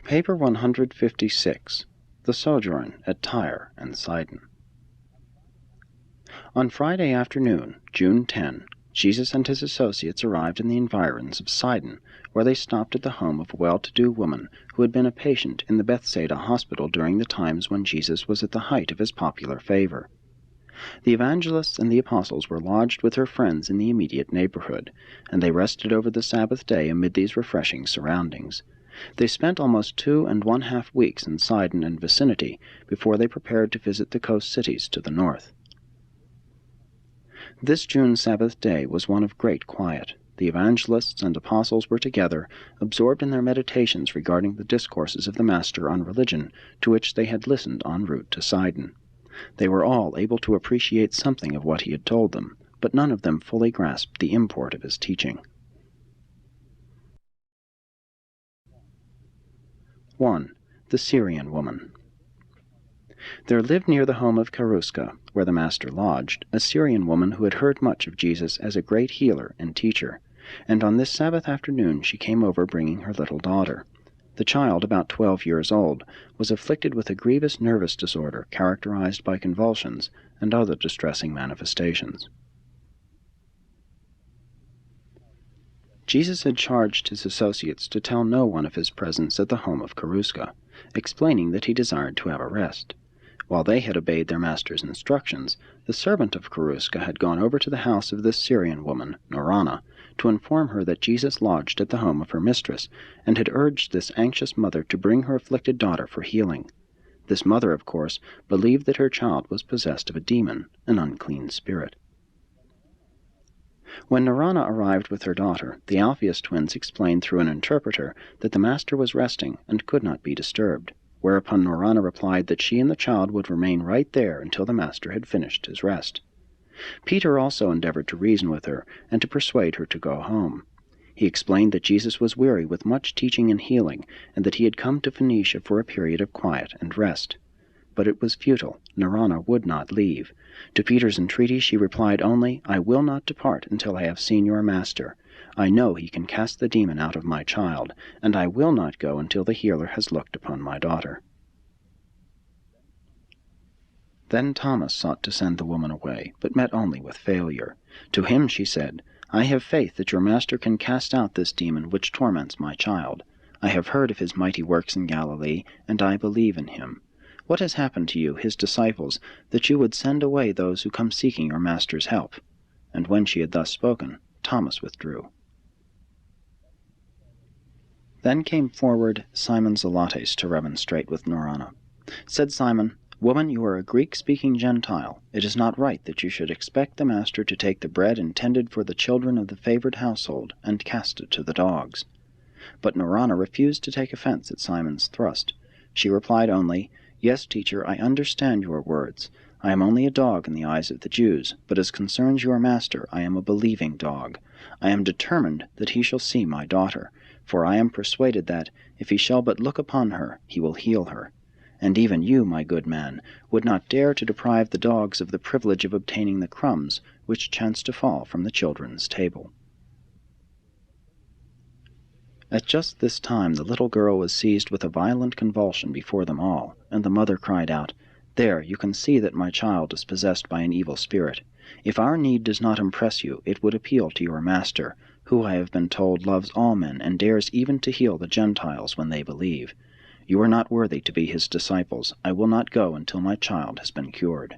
Paper 156. The Sojourn at Tyre and Sidon. On Friday afternoon, June 10, Jesus and his associates arrived in the environs of Sidon, where they stopped at the home of a well-to-do woman who had been a patient in the Bethsaida hospital during the times when Jesus was at the height of his popular favor. The evangelists and the apostles were lodged with her friends in the immediate neighborhood, and they rested over the Sabbath day amid these refreshing surroundings. They spent almost 2½ weeks in Sidon and vicinity before they prepared to visit the coast cities to the north. This June Sabbath day was one of great quiet. The evangelists and apostles were together, absorbed in their meditations regarding the discourses of the Master on religion, to which they had listened en route to Sidon. They were all able to appreciate something of what he had told them, but none of them fully grasped the import of his teaching. 1. The Syrian Woman. There lived near the home of Cheruska, where the Master lodged, a Syrian woman who had heard much of Jesus as a great healer and teacher, and on this Sabbath afternoon she came over bringing her little daughter. The child, about 12 years old, was afflicted with a grievous nervous disorder characterized by convulsions and other distressing manifestations. Jesus had charged his associates to tell no one of his presence at the home of Cheruska, explaining that he desired to have a rest. While they had obeyed their master's instructions, the servant of Cheruska had gone over to the house of this Syrian woman, Norana, to inform her that Jesus lodged at the home of her mistress, and had urged this anxious mother to bring her afflicted daughter for healing. This mother, of course, believed that her child was possessed of a demon, an unclean spirit. When Norana arrived with her daughter, the Alphaeus twins explained through an interpreter that the Master was resting and could not be disturbed, whereupon Norana replied that she and the child would remain right there until the Master had finished his rest. Peter also endeavored to reason with her and to persuade her to go home. He explained that Jesus was weary with much teaching and healing, and that he had come to Phoenicia for a period of quiet and rest. But it was futile. Norana would not leave. To Peter's entreaty she replied only, "I will not depart until I have seen your Master. I know he can cast the demon out of my child, and I will not go until the healer has looked upon my daughter." Then Thomas sought to send the woman away, but met only with failure. To him she said, "I have faith that your Master can cast out this demon which torments my child. I have heard of his mighty works in Galilee, and I believe in him. What has happened to you, his disciples, that you would send away those who come seeking your Master's help?" And when she had thus spoken, Thomas withdrew. Then came forward Simon Zelotes to remonstrate with Norana. Said Simon, "Woman, you are a Greek-speaking Gentile. It is not right that you should expect the Master to take the bread intended for the children of the favored household and cast it to the dogs." But Norana refused to take offense at Simon's thrust. She replied only, "Yes, teacher, I understand your words. I am only a dog in the eyes of the Jews, but as concerns your Master, I am a believing dog. I am determined that he shall see my daughter, for I am persuaded that, if he shall but look upon her, he will heal her. And even you, my good man, would not dare to deprive the dogs of the privilege of obtaining the crumbs which chance to fall from the children's table." At just this time the little girl was seized with a violent convulsion before them all, and the mother cried out, "There, you can see that my child is possessed by an evil spirit. If our need does not impress you, it would appeal to your Master, who I have been told loves all men and dares even to heal the Gentiles when they believe. You are not worthy to be his disciples. I will not go until my child has been cured."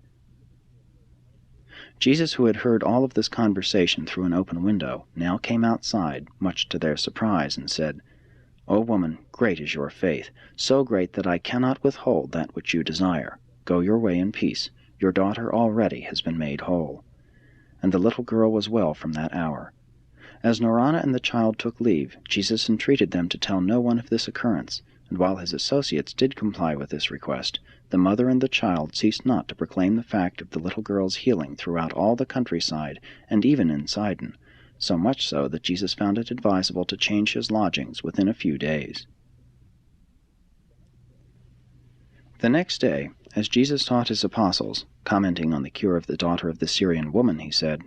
Jesus, who had heard all of this conversation through an open window, now came outside, much to their surprise, and said, "O woman, great is your faith, so great that I cannot withhold that which you desire. Go your way in peace. Your daughter already has been made whole." And the little girl was well from that hour. As Norana and the child took leave, Jesus entreated them to tell no one of this occurrence, and while his associates did comply with this request, the mother and the child ceased not to proclaim the fact of the little girl's healing throughout all the countryside, and even in Sidon, so much so that Jesus found it advisable to change his lodgings within a few days. The next day, as Jesus taught his apostles, commenting on the cure of the daughter of the Syrian woman, he said,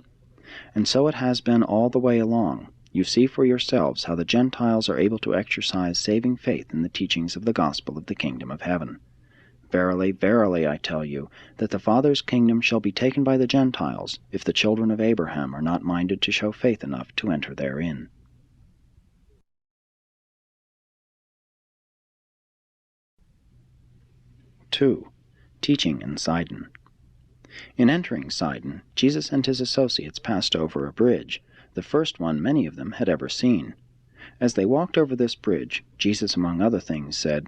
"And so it has been all the way along. You see for yourselves how the Gentiles are able to exercise saving faith in the teachings of the gospel of the kingdom of heaven. Verily, verily, I tell you, that the Father's kingdom shall be taken by the Gentiles, if the children of Abraham are not minded to show faith enough to enter therein. (2) Teaching in Sidon. In entering Sidon, Jesus and his associates passed over a bridge, the first one many of them had ever seen. As they walked over this bridge, Jesus, among other things, said,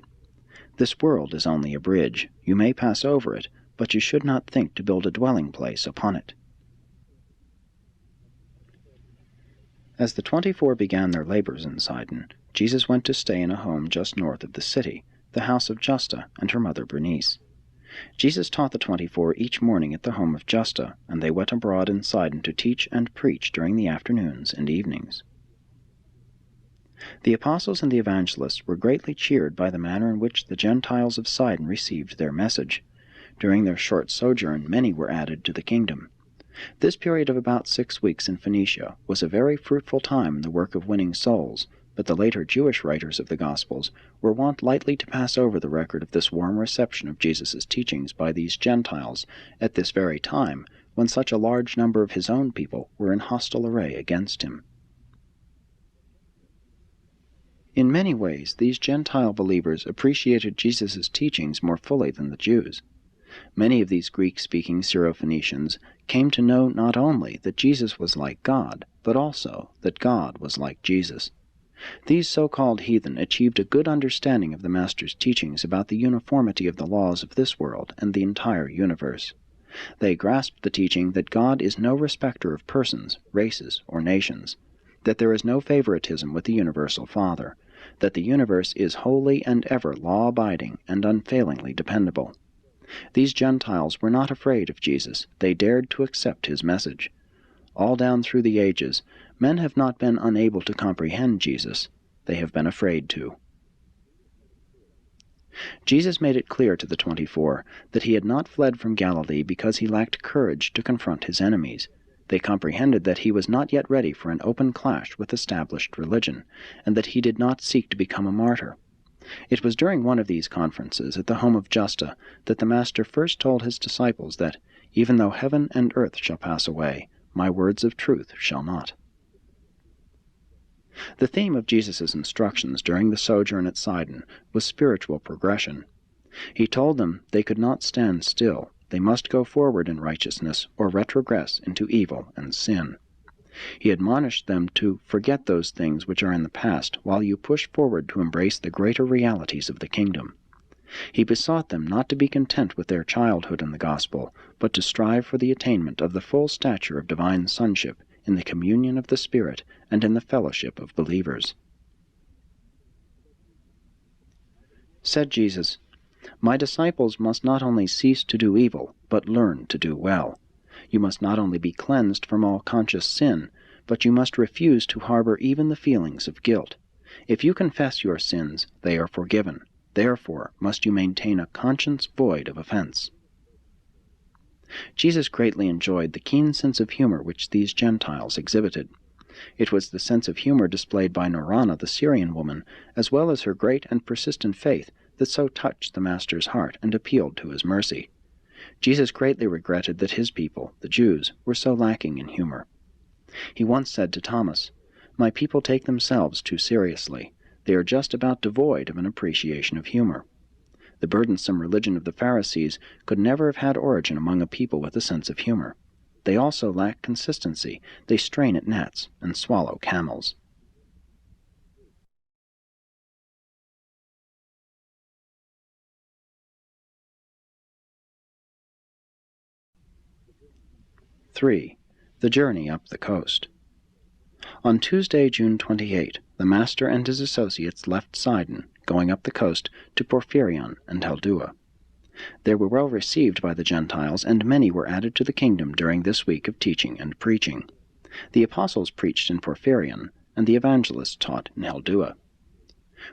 "This world is only a bridge. You may pass over it, but you should not think to build a dwelling place upon it." As the 24 began their labors in Sidon, Jesus went to stay in a home just north of the city, the house of Justa and her mother Bernice. Jesus taught the 24 each morning at the home of Justa, and they went abroad in Sidon to teach and preach during the afternoons and evenings. The apostles and the evangelists were greatly cheered by the manner in which the Gentiles of Sidon received their message. During their short sojourn, many were added to the kingdom. This period of about 6 weeks in Phoenicia was a very fruitful time in the work of winning souls, but the later Jewish writers of the Gospels were wont lightly to pass over the record of this warm reception of Jesus' teachings by these Gentiles at this very time, when such a large number of his own people were in hostile array against him. In many ways, these Gentile believers appreciated Jesus' teachings more fully than the Jews. Many of these Greek-speaking Syrophoenicians came to know not only that Jesus was like God, but also that God was like Jesus. These so-called heathen achieved a good understanding of the Master's teachings about the uniformity of the laws of this world and the entire universe. They grasped the teaching that God is no respecter of persons, races, or nations, that there is no favoritism with the universal Father, that the universe is wholly and ever law-abiding and unfailingly dependable. These Gentiles were not afraid of Jesus. They dared to accept his message. All down through the ages, men have not been unable to comprehend Jesus. They have been afraid to. Jesus made it clear to the 24 that he had not fled from Galilee because he lacked courage to confront his enemies. They comprehended that he was not yet ready for an open clash with established religion, and that he did not seek to become a martyr. It was during one of these conferences at the home of Justa that the Master first told his disciples that, "Even though heaven and earth shall pass away, my words of truth shall not." The theme of Jesus' instructions during the sojourn at Sidon was spiritual progression. He told them they could not stand still. They must go forward in righteousness or retrogress into evil and sin. He admonished them to forget those things which are in the past while you push forward to embrace the greater realities of the kingdom. He besought them not to be content with their childhood in the gospel, but to strive for the attainment of the full stature of divine sonship in the communion of the Spirit and in the fellowship of believers. Said Jesus, "My disciples must not only cease to do evil, but learn to do well. You must not only be cleansed from all conscious sin, but you must refuse to harbor even the feelings of guilt. If you confess your sins, they are forgiven. Therefore must you maintain a conscience void of offense." Jesus greatly enjoyed the keen sense of humor which these Gentiles exhibited. It was the sense of humor displayed by Norana, the Syrian woman, as well as her great and persistent faith, that so touched the Master's heart and appealed to his mercy. Jesus greatly regretted that his people, the Jews, were so lacking in humor. He once said to Thomas, "My people take themselves too seriously. They are just about devoid of an appreciation of humor." The burdensome religion of the Pharisees could never have had origin among a people with a sense of humor. They also lack consistency. They strain at gnats and swallow camels. (3) The journey up the coast. On Tuesday, June 28, the Master and his associates left Sidon, going up the coast to Porphyrion and Heldua. They were well received by the Gentiles, and many were added to the kingdom during this week of teaching and preaching. The apostles preached in Porphyrion, and the evangelists taught in Heldua.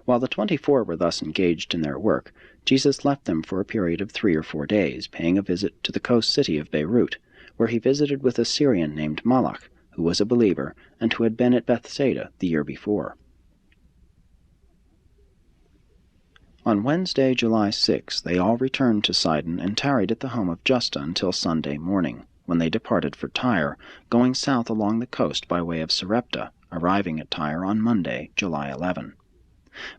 While the 24 were thus engaged in their work, Jesus left them for a period of 3 or 4 days, paying a visit to the coast city of Beirut, where he visited with a Syrian named Malach, who was a believer and who had been at Bethsaida the year before. On Wednesday, July 6, they all returned to Sidon and tarried at the home of Justa until Sunday morning, when they departed for Tyre, going south along the coast by way of Sarepta, arriving at Tyre on Monday, July 11.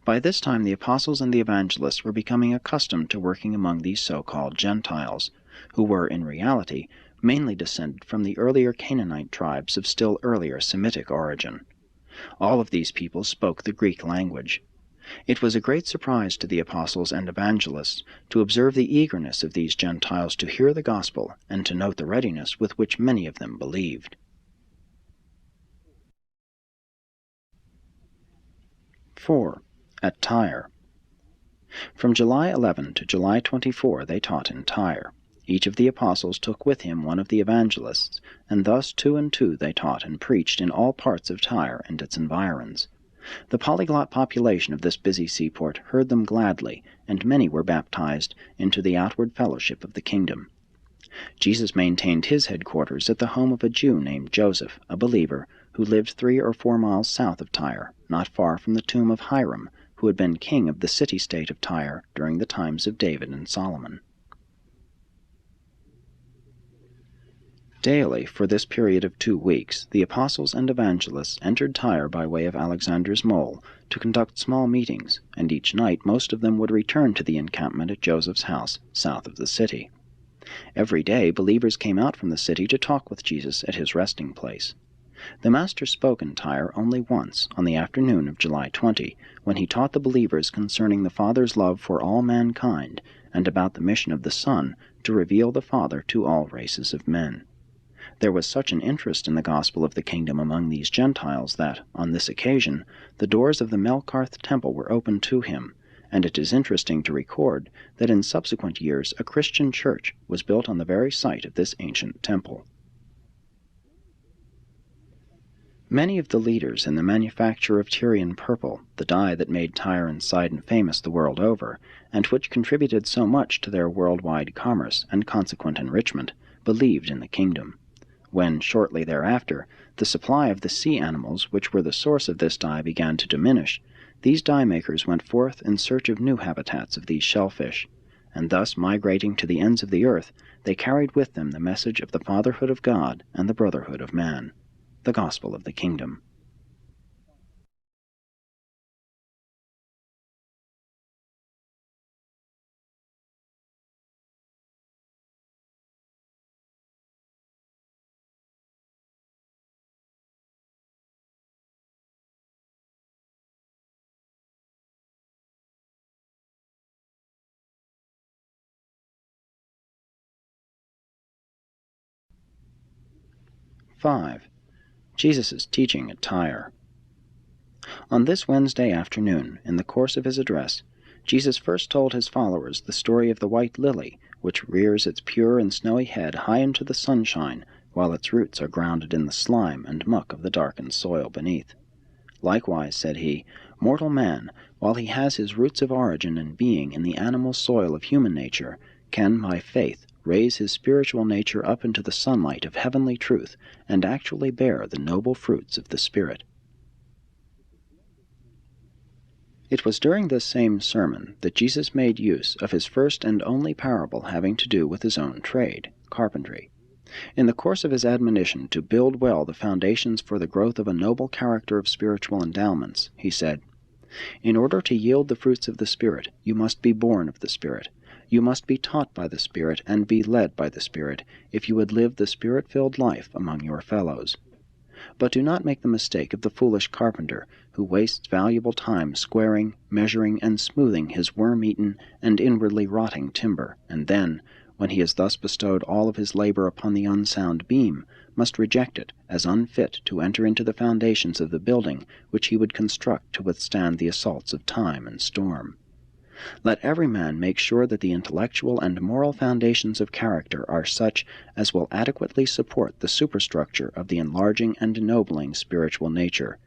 By this time the apostles and the evangelists were becoming accustomed to working among these so-called Gentiles, who were, in reality, mainly descended from the earlier Canaanite tribes of still earlier Semitic origin. All of these people spoke the Greek language. It was a great surprise to the apostles and evangelists to observe the eagerness of these Gentiles to hear the gospel and to note the readiness with which many of them believed. 4. At Tyre. From July 11 to July 24 they taught in Tyre. Each of the apostles took with him one of the evangelists, and thus 2 and 2 they taught and preached in all parts of Tyre and its environs. The polyglot population of this busy seaport heard them gladly, and many were baptized into the outward fellowship of the kingdom. Jesus maintained his headquarters at the home of a Jew named Joseph, a believer, who lived 3 or 4 miles south of Tyre, not far from the tomb of Hiram, who had been king of the city-state of Tyre during the times of David and Solomon. Daily, for this period of 2 weeks, the apostles and evangelists entered Tyre by way of Alexander's Mole to conduct small meetings, and each night most of them would return to the encampment at Joseph's house, south of the city. Every day believers came out from the city to talk with Jesus at his resting place. The Master spoke in Tyre only once, on the afternoon of July 20, when he taught the believers concerning the Father's love for all mankind, and about the mission of the Son to reveal the Father to all races of men. There was such an interest in the gospel of the kingdom among these Gentiles that, on this occasion, the doors of the Melkarth temple were opened to him, and it is interesting to record that in subsequent years a Christian church was built on the very site of this ancient temple. Many of the leaders in the manufacture of Tyrian purple, the dye that made Tyre and Sidon famous the world over, and which contributed so much to their worldwide commerce and consequent enrichment, believed in the kingdom. When, shortly thereafter, the supply of the sea animals which were the source of this dye began to diminish, these dye-makers went forth in search of new habitats of these shellfish, and thus migrating to the ends of the earth, they carried with them the message of the fatherhood of God and the brotherhood of man, the gospel of the kingdom. "5. Jesus' teaching at Tyre. On this Wednesday afternoon, in the course of his address, Jesus first told his followers the story of the white lily, which rears its pure and snowy head high into the sunshine, while its roots are grounded in the slime and muck of the darkened soil beneath. Likewise, said he, mortal man, while he has his roots of origin and being in the animal soil of human nature, can, by faith, raise his spiritual nature up into the sunlight of heavenly truth, and actually bear the noble fruits of the Spirit." It was during this same sermon that Jesus made use of his first and only parable having to do with his own trade, carpentry. In the course of his admonition to build well the foundations for the growth of a noble character of spiritual endowments, he said, "In order to yield the fruits of the Spirit, you must be born of the Spirit. You must be taught by the Spirit and be led by the Spirit, if you would live the Spirit-filled life among your fellows. But do not make the mistake of the foolish carpenter, who wastes valuable time squaring, measuring, and smoothing his worm-eaten and inwardly rotting timber, and then, when he has thus bestowed all of his labor upon the unsound beam, must reject it as unfit to enter into the foundations of the building which he would construct to withstand the assaults of time and storm. Let every man make sure that the intellectual and moral foundations of character are such as will adequately support the superstructure of the enlarging and ennobling spiritual nature,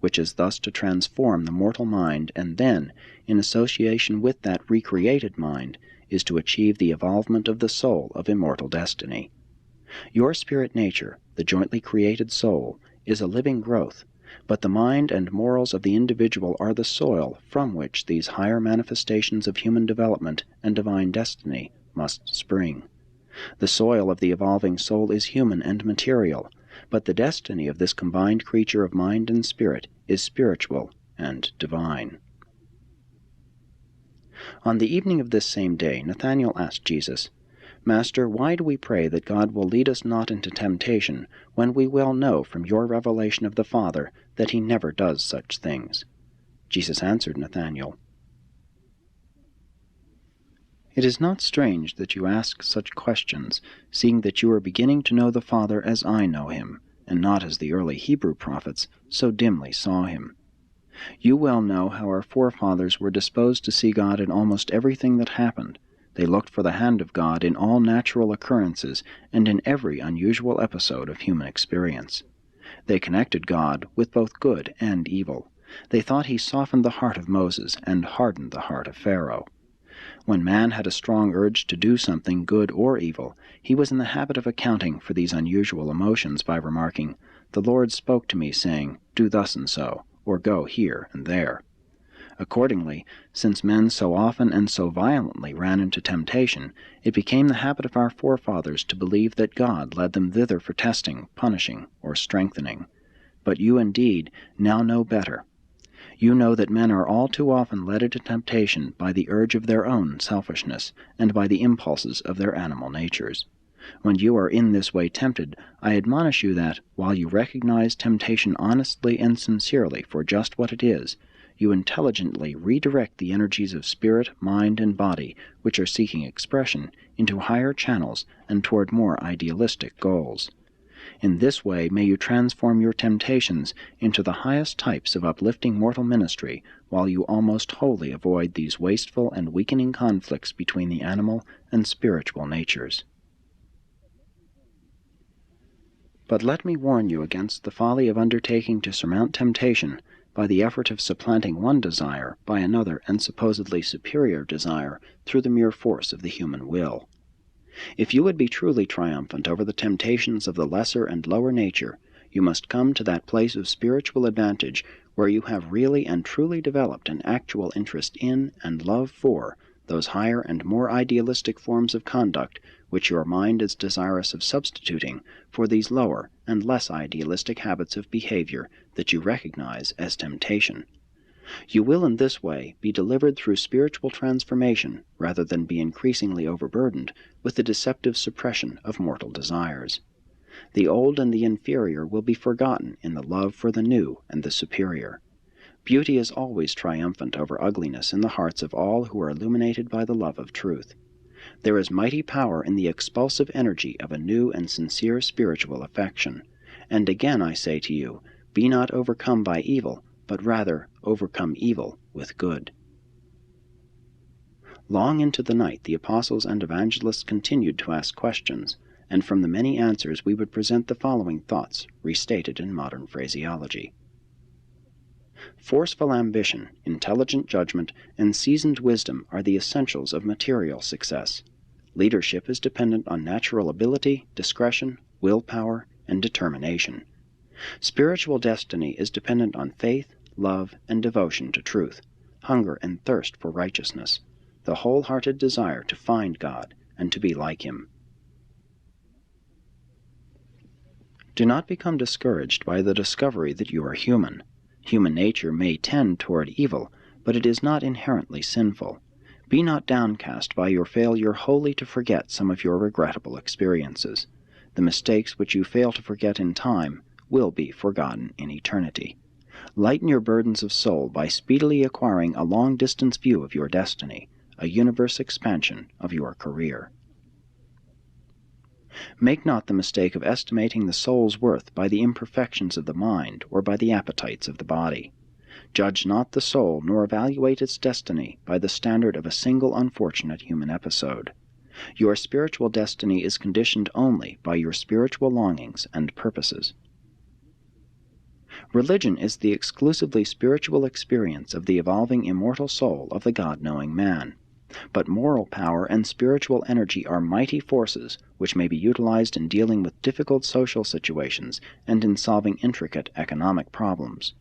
which is thus to transform the mortal mind, and then, in association with that recreated mind, is to achieve the evolvement of the soul of immortal destiny. Your spirit nature, the jointly created soul, is a living growth, but the mind and morals of the individual are the soil from which these higher manifestations of human development and divine destiny must spring. The soil of the evolving soul is human and material, but the destiny of this combined creature of mind and spirit is spiritual and divine. On the evening of this same day, Nathanael asked Jesus, Master, why do we pray that God will lead us not into temptation, when we well know from your revelation of the Father that he never does such things? Jesus answered Nathanael, It is not strange that you ask such questions, seeing that you are beginning to know the Father as I know him, and not as the early Hebrew prophets so dimly saw him. You well know how our forefathers were disposed to see God in almost everything that happened. They looked for the hand of God in all natural occurrences and in every unusual episode of human experience. They connected God with both good and evil. They thought he softened the heart of Moses and hardened the heart of Pharaoh. When man had a strong urge to do something good or evil, he was in the habit of accounting for these unusual emotions by remarking, The Lord spoke to me, saying, Do thus and so, or go here and there. Accordingly, since men so often and so violently ran into temptation, it became the habit of our forefathers to believe that God led them thither for testing, punishing, or strengthening. But you indeed now know better. You know that men are all too often led into temptation by the urge of their own selfishness, and by the impulses of their animal natures. When you are in this way tempted, I admonish you that, while you recognize temptation honestly and sincerely for just what it is, you intelligently redirect the energies of spirit, mind, and body which are seeking expression into higher channels and toward more idealistic goals. In this way may you transform your temptations into the highest types of uplifting mortal ministry, while you almost wholly avoid these wasteful and weakening conflicts between the animal and spiritual natures. But let me warn you against the folly of undertaking to surmount temptation by the effort of supplanting one desire by another and supposedly superior desire through the mere force of the human will. If you would be truly triumphant over the temptations of the lesser and lower nature, you must come to that place of spiritual advantage where you have really and truly developed an actual interest in and love for those higher and more idealistic forms of conduct which your mind is desirous of substituting for these lower and less idealistic habits of behavior that you recognize as temptation. You will in this way be delivered through spiritual transformation rather than be increasingly overburdened with the deceptive suppression of mortal desires. The old and the inferior will be forgotten in the love for the new and the superior. Beauty is always triumphant over ugliness in the hearts of all who are illuminated by the love of truth. There is mighty power in the expulsive energy of a new and sincere spiritual affection. And again I say to you, be not overcome by evil, but rather overcome evil with good. Long into the night the apostles and evangelists continued to ask questions, and from the many answers we would present the following thoughts, restated in modern phraseology. Forceful ambition, intelligent judgment, and seasoned wisdom are the essentials of material success. Leadership is dependent on natural ability, discretion, willpower, and determination. Spiritual destiny is dependent on faith, love, and devotion to truth, hunger and thirst for righteousness, the wholehearted desire to find God and to be like him. Do not become discouraged by the discovery that you are human. Human nature may tend toward evil, but it is not inherently sinful. Be not downcast by your failure wholly to forget some of your regrettable experiences. The mistakes which you fail to forget in time will be forgotten in eternity. Lighten your burdens of soul by speedily acquiring a long-distance view of your destiny, a universe expansion of your career. Make not the mistake of estimating the soul's worth by the imperfections of the mind or by the appetites of the body. Judge not the soul nor evaluate its destiny by the standard of a single unfortunate human episode. Your spiritual destiny is conditioned only by your spiritual longings and purposes. Religion is the exclusively spiritual experience of the evolving immortal soul of the God-knowing man. But moral power and spiritual energy are mighty forces which may be utilized in dealing with difficult social situations and in solving intricate economic problems.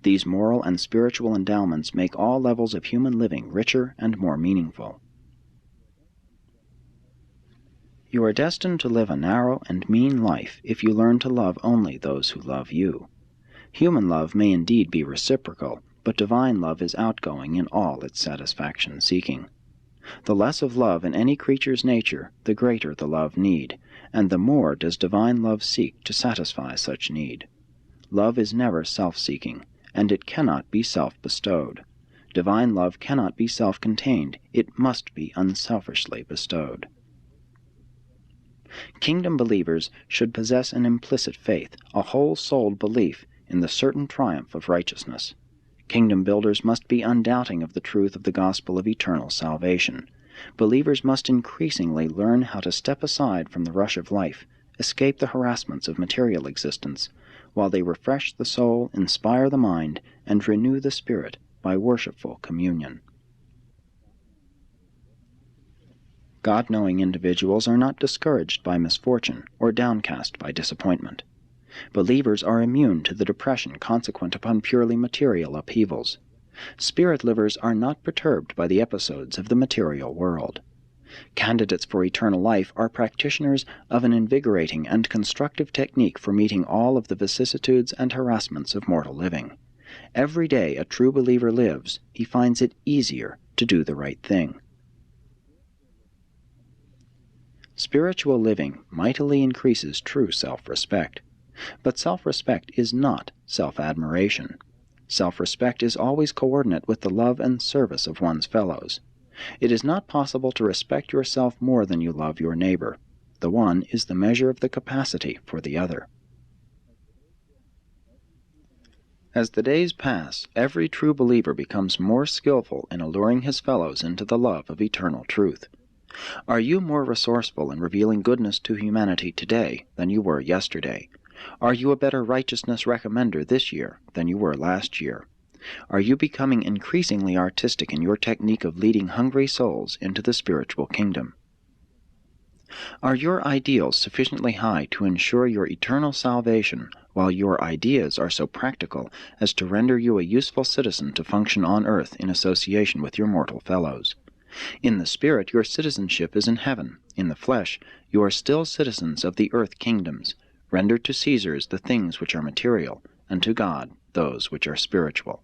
These moral and spiritual endowments make all levels of human living richer and more meaningful. You are destined to live a narrow and mean life if you learn to love only those who love you. Human love may indeed be reciprocal, but divine love is outgoing in all its satisfaction-seeking. The less of love in any creature's nature, the greater the love need, and the more does divine love seek to satisfy such need. Love is never self-seeking, and it cannot be self-bestowed. Divine love cannot be self-contained, it must be unselfishly bestowed. Kingdom believers should possess an implicit faith, a whole-souled belief in the certain triumph of righteousness. Kingdom builders must be undoubting of the truth of the gospel of eternal salvation. Believers must increasingly learn how to step aside from the rush of life, escape the harassments of material existence, while they refresh the soul, inspire the mind, and renew the spirit by worshipful communion. God-knowing individuals are not discouraged by misfortune or downcast by disappointment. Believers are immune to the depression consequent upon purely material upheavals. Spirit livers are not perturbed by the episodes of the material world. Candidates for eternal life are practitioners of an invigorating and constructive technique for meeting all of the vicissitudes and harassments of mortal living. Every day a true believer lives, he finds it easier to do the right thing. Spiritual living mightily increases true self-respect. But self-respect is not self-admiration. Self-respect is always coordinate with the love and service of one's fellows. It is not possible to respect yourself more than you love your neighbor. The one is the measure of the capacity for the other. As the days pass, every true believer becomes more skillful in alluring his fellows into the love of eternal truth. Are you more resourceful in revealing goodness to humanity today than you were yesterday? Are you a better righteousness recommender this year than you were last year? Are you becoming increasingly artistic in your technique of leading hungry souls into the spiritual kingdom? Are your ideals sufficiently high to ensure your eternal salvation, while your ideas are so practical as to render you a useful citizen to function on earth in association with your mortal fellows? In the spirit, your citizenship is in heaven. In the flesh, you are still citizens of the earth kingdoms. Render to Caesars the things which are material, and to God those which are spiritual.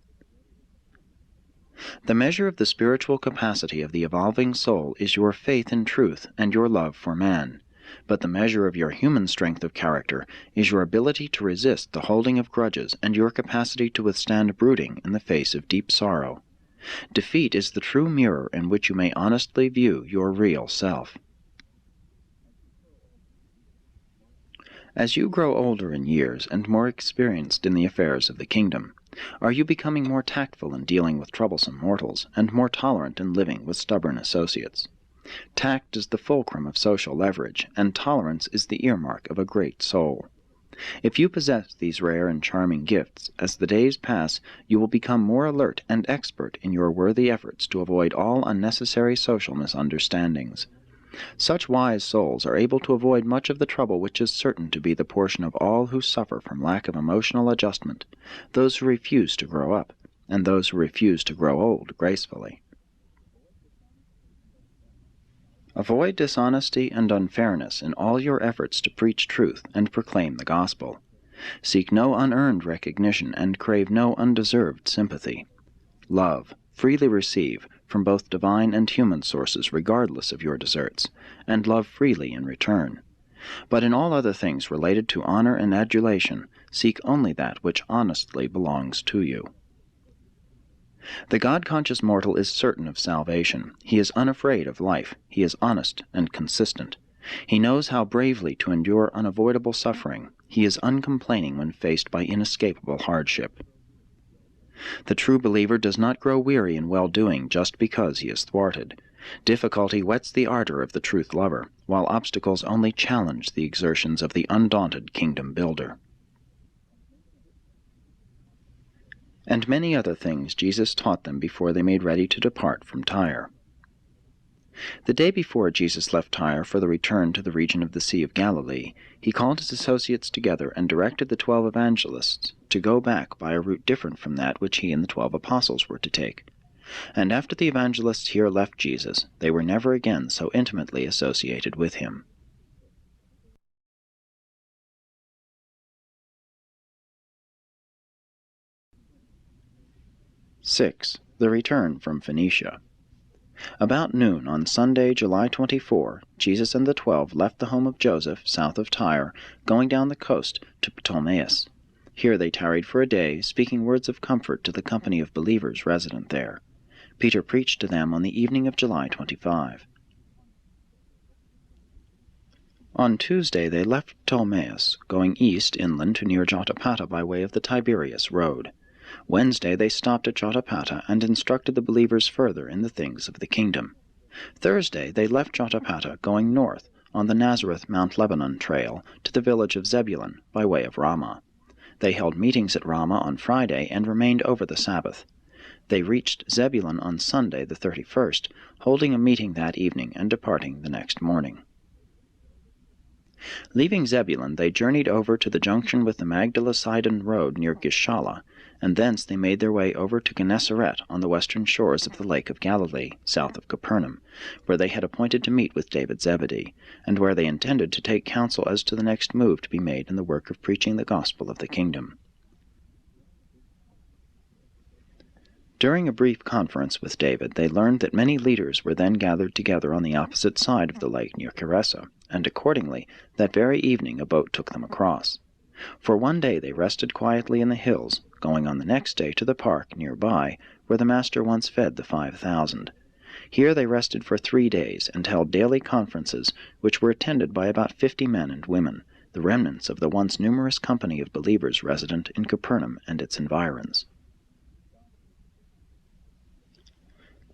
The measure of the spiritual capacity of the evolving soul is your faith in truth and your love for man. But the measure of your human strength of character is your ability to resist the holding of grudges and your capacity to withstand brooding in the face of deep sorrow. Defeat is the true mirror in which you may honestly view your real self. As you grow older in years and more experienced in the affairs of the kingdom, are you becoming more tactful in dealing with troublesome mortals, and more tolerant in living with stubborn associates? Tact is the fulcrum of social leverage, and tolerance is the earmark of a great soul. If you possess these rare and charming gifts, as the days pass, you will become more alert and expert in your worthy efforts to avoid all unnecessary social misunderstandings. Such wise souls are able to avoid much of the trouble which is certain to be the portion of all who suffer from lack of emotional adjustment, those who refuse to grow up, and those who refuse to grow old gracefully. Avoid dishonesty and unfairness in all your efforts to preach truth and proclaim the gospel. Seek no unearned recognition and crave no undeserved sympathy. Love, freely receive, from both divine and human sources regardless of your deserts, and love freely in return. But in all other things related to honor and adulation, seek only that which honestly belongs to you. The God-conscious mortal is certain of salvation. He is unafraid of life. He is honest and consistent. He knows how bravely to endure unavoidable suffering. He is uncomplaining when faced by inescapable hardship. The true believer does not grow weary in well-doing just because he is thwarted. Difficulty whets the ardor of the truth lover, while obstacles only challenge the exertions of the undaunted kingdom builder. And many other things Jesus taught them before they made ready to depart from Tyre. The day before Jesus left Tyre for the return to the region of the Sea of Galilee, he called his associates together and directed the 12 evangelists to go back by a route different from that which he and the 12 apostles were to take. And after the evangelists here left Jesus, they were never again so intimately associated with him. The return from Phoenicia. About noon on Sunday, July 24, Jesus and the 12 left the home of Joseph, south of Tyre, going down the coast to Ptolemais. Here they tarried for a day, speaking words of comfort to the company of believers resident there. Peter preached to them on the evening of July 25. On Tuesday they left Ptolemais, going east inland to near Jotapata by way of the Tiberias road. Wednesday they stopped at Jotapata and instructed the believers further in the things of the kingdom. Thursday they left Jotapata, going north on the Nazareth-Mount Lebanon trail to the village of Zebulun by way of Ramah. They held meetings at Ramah on Friday and remained over the Sabbath. They reached Zebulun on Sunday the 31st, holding a meeting that evening and departing the next morning. Leaving Zebulun, they journeyed over to the junction with the Magdala-Sidon road near Gishala, and thence they made their way over to Gennesaret on the western shores of the Lake of Galilee, south of Capernaum, where they had appointed to meet with David Zebedee, and where they intended to take counsel as to the next move to be made in the work of preaching the gospel of the kingdom. During a brief conference with David, they learned that many leaders were then gathered together on the opposite side of the lake near Charessa, and accordingly, that very evening a boat took them across. For one day they rested quietly in the hills, going on the next day to the park nearby, where the Master once fed the 5,000. Here they rested for 3 days, and held daily conferences, which were attended by about 50 men and women, the remnants of the once numerous company of believers resident in Capernaum and its environs.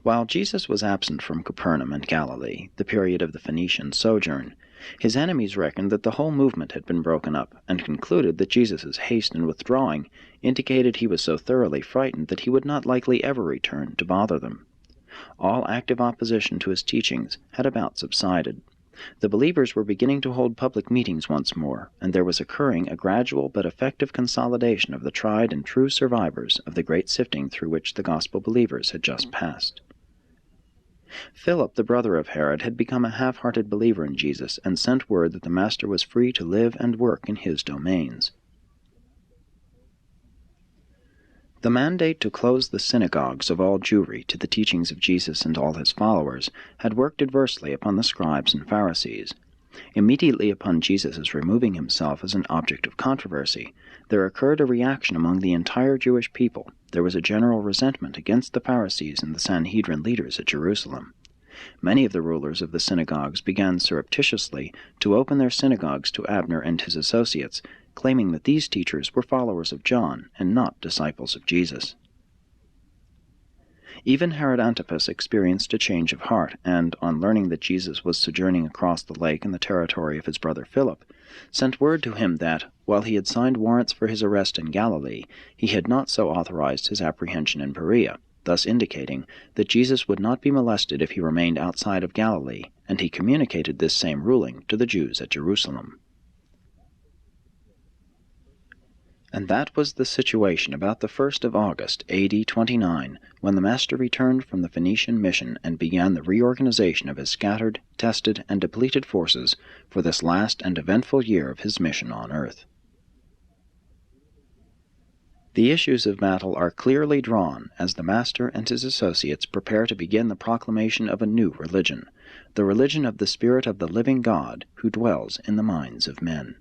While Jesus was absent from Capernaum and Galilee, the period of the Phoenician sojourn, his enemies reckoned that the whole movement had been broken up, and concluded that Jesus' haste in withdrawing indicated he was so thoroughly frightened that he would not likely ever return to bother them. All active opposition to his teachings had about subsided. The believers were beginning to hold public meetings once more, and there was occurring a gradual but effective consolidation of the tried and true survivors of the great sifting through which the gospel believers had just passed. Philip, the brother of Herod, had become a half-hearted believer in Jesus, and sent word that the Master was free to live and work in his domains. The mandate to close the synagogues of all Jewry to the teachings of Jesus and all his followers had worked adversely upon the scribes and Pharisees. Immediately upon Jesus' removing himself as an object of controversy, there occurred a reaction among the entire Jewish people. There was a general resentment against the Pharisees and the Sanhedrin leaders at Jerusalem. Many of the rulers of the synagogues began surreptitiously to open their synagogues to Abner and his associates, claiming that these teachers were followers of John and not disciples of Jesus. Even Herod Antipas experienced a change of heart, and, on learning that Jesus was sojourning across the lake in the territory of his brother Philip, sent word to him that, while he had signed warrants for his arrest in Galilee, he had not so authorized his apprehension in Perea, thus indicating that Jesus would not be molested if he remained outside of Galilee, and he communicated this same ruling to the Jews at Jerusalem. And that was the situation about the 1st of August, A.D. 29, when the Master returned from the Phoenician mission and began the reorganization of his scattered, tested, and depleted forces for this last and eventful year of his mission on earth. The issues of battle are clearly drawn as the Master and his associates prepare to begin the proclamation of a new religion, the religion of the Spirit of the living God who dwells in the minds of men.